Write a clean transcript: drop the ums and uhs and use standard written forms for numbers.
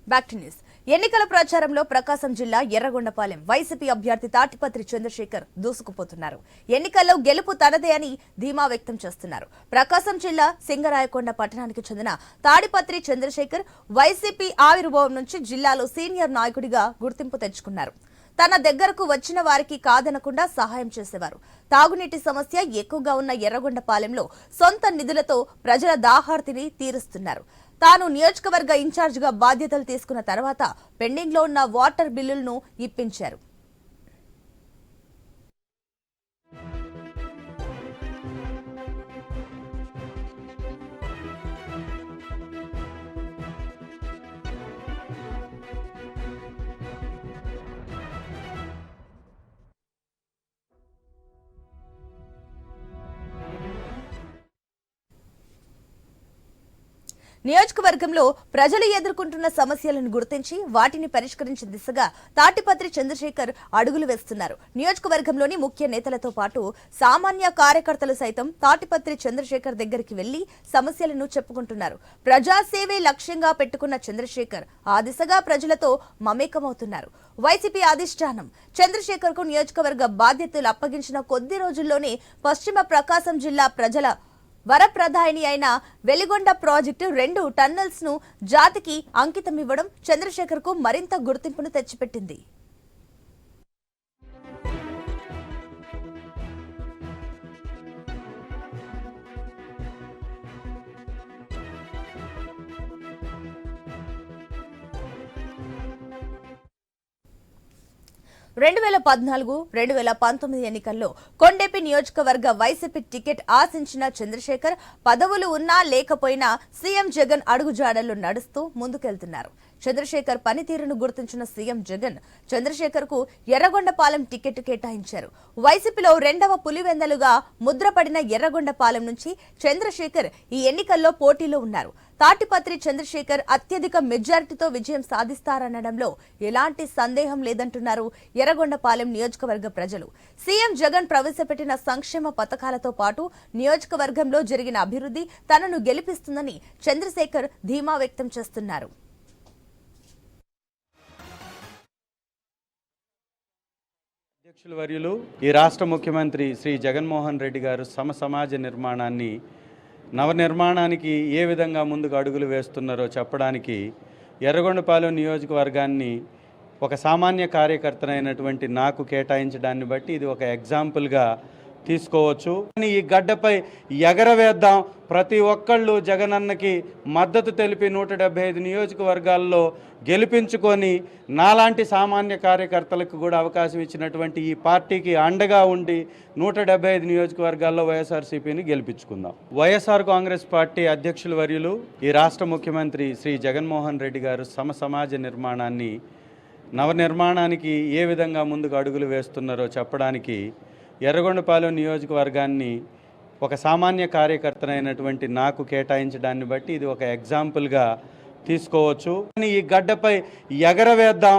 Back to news. ఎన్నికల ప్రచారంలో ప్రకాశం జిల్లా ఎర్రగొండపాలెం వైసీపీ అభ్యర్థి తాటిపత్రి చంద్రశేఖర్ దూసుకుపోతున్నారు. ఎన్నికల్లో గెలుపు తనదే అని ధీమా వ్యక్తం చేస్తున్నారు. ప్రకాశం జిల్లా సింగరాయకొండ పట్టణానికి చెందిన తాడిపత్రి చంద్రశేఖర్ వైసీపీ ఆవిర్భావం నుంచి జిల్లాలో సీనియర్ నాయకుడిగా గుర్తింపు తెచ్చుకున్నారు. తన దగ్గరకు వచ్చిన వారికి కాదనకుండా సహాయం చేసేవారు. తాగునీటి సమస్య ఎక్కువగా ఉన్న ఎర్రగొండపాలెంలో సొంత నిధులతో ప్రజల దాహార్తిని తీరుస్తున్నారు. తాను నియోజకవర్గ ఇన్ఛార్జిగా బాధ్యతలు తీసుకున్న తర్వాత పెండింగ్ లో ఉన్న వాటర్ బిల్లులను ఇప్పించారు. నియోజకవర్గంలో ప్రజలు ఎదుర్కొంటున్న సమస్యలను గుర్తించి వాటిని పరిష్కరించే దిశగా తాటిపత్రి చంద్రశేఖర్ అడుగులు వేస్తున్నారు. నియోజకవర్గంలోని ముఖ్య నేతలతో పాటు సామాన్య కార్యకర్తలు సైతం తాటిపత్రి చంద్రశేఖర్ దగ్గరికి వెళ్లి సమస్యలను చెప్పుకుంటున్నారు. ప్రజాసేవే లక్ష్యంగా పెట్టుకున్న చంద్రశేఖర్ ఆ దిశగా ప్రజలతో మమేకమవుతున్నారు. వైసీపీ అధిష్టానం చంద్రశేఖర్ కు నియోజకవర్గ బాధ్యతలు అప్పగించిన కొద్ది రోజుల్లోనే పశ్చిమ ప్రకాశం జిల్లా ప్రజల వరప్రధాని అయిన వెలిగొండ ప్రాజెక్టు 2 టన్నెల్స్ ను జాతికి అంకితమివ్వడం చంద్రశేఖర్ కు మరింత గుర్తింపును తెచ్చిపెట్టింది. రెండు 2014-2019 ఎన్నికల్లో కొండెపి నియోజకవర్గ వైసీపీ టికెట్ ఆశించిన చంద్రశేఖర్ పదవులు ఉన్నా లేకపోయినా సీఎం జగన్ అడుగుజాడల్లో నడుస్తూ ముందుకెళ్తున్నారు. చంద్రశేఖర్ పనితీరును గుర్తించిన సీఎం జగన్ చంద్రశేఖర్ కు ఎర్రగొండపాలెం టికెట్ కేటాయించారు. వైసీపీలో 2వ పులివెందలుగా ముద్రపడిన ఎర్రగొండపాలెం నుంచి చంద్రశేఖర్ ఈ ఎన్నికల్లో పోటీలో ఉన్నారు. తాటిపత్రి చంద్రశేఖర్ అత్యధిక మెజారిటీతో విజయం సాధిస్తారనడంలో ఎలాంటి సందేహం లేదంటున్నారు ఎర్రగొండపాలెం నియోజకవర్గ ప్రజలు. సీఎం జగన్ ప్రవేశపెట్టిన సంక్షేమ పథకాలతో పాటు నియోజకవర్గంలో జరిగిన అభివృద్ధి తనను గెలిపిస్తుందని చంద్రశేఖర్ ధీమా వ్యక్తం చేస్తున్నారు. అధ్యక్షుల వర్యులు ఈ రాష్ట్ర ముఖ్యమంత్రి శ్రీ జగన్మోహన్ రెడ్డి గారు సమాజ నిర్మాణాన్ని నవనిర్మాణానికి ఏ విధంగా ముందుకు అడుగులు వేస్తున్నారో చెప్పడానికి ఎర్రగొండపాలెం నియోజకవర్గాన్ని ఒక సామాన్య కార్యకర్తనైనటువంటి నాకు కేటాయించడాన్ని బట్టి ఇది ఒక ఎగ్జాంపుల్గా తీసుకోవచ్చు. ఈ గడ్డపై ఎగరవేద్దాం, ప్రతి ఒక్కళ్ళు జగనన్నకి మద్దతు తెలిపి 175 నియోజకవర్గాల్లో గెలిపించుకొని నాలాంటి సామాన్య కార్యకర్తలకు కూడా అవకాశం ఇచ్చినటువంటి ఈ పార్టీకి అండగా ఉండి 175 నియోజకవర్గాల్లో వైఎస్ఆర్సీపీని గెలిపించుకుందాం. వైఎస్ఆర్ కాంగ్రెస్ పార్టీ అధ్యక్షుల వర్యులు ఈ రాష్ట్ర ముఖ్యమంత్రి శ్రీ జగన్మోహన్ రెడ్డి గారు సమాజ నిర్మాణాన్ని నవనిర్మాణానికి ఏ విధంగా ముందుకు అడుగులు వేస్తున్నారో చెప్పడానికి ఎర్రగొండపాలెం నియోజకవర్గాన్ని ఒక సామాన్య కార్యకర్తనైనటువంటి నాకు కేటాయించడాన్ని బట్టి ఇది ఒక ఎగ్జాంపుల్గా తీసుకోవచ్చు. ఈ గడ్డపై ఎగరవేద్దాం,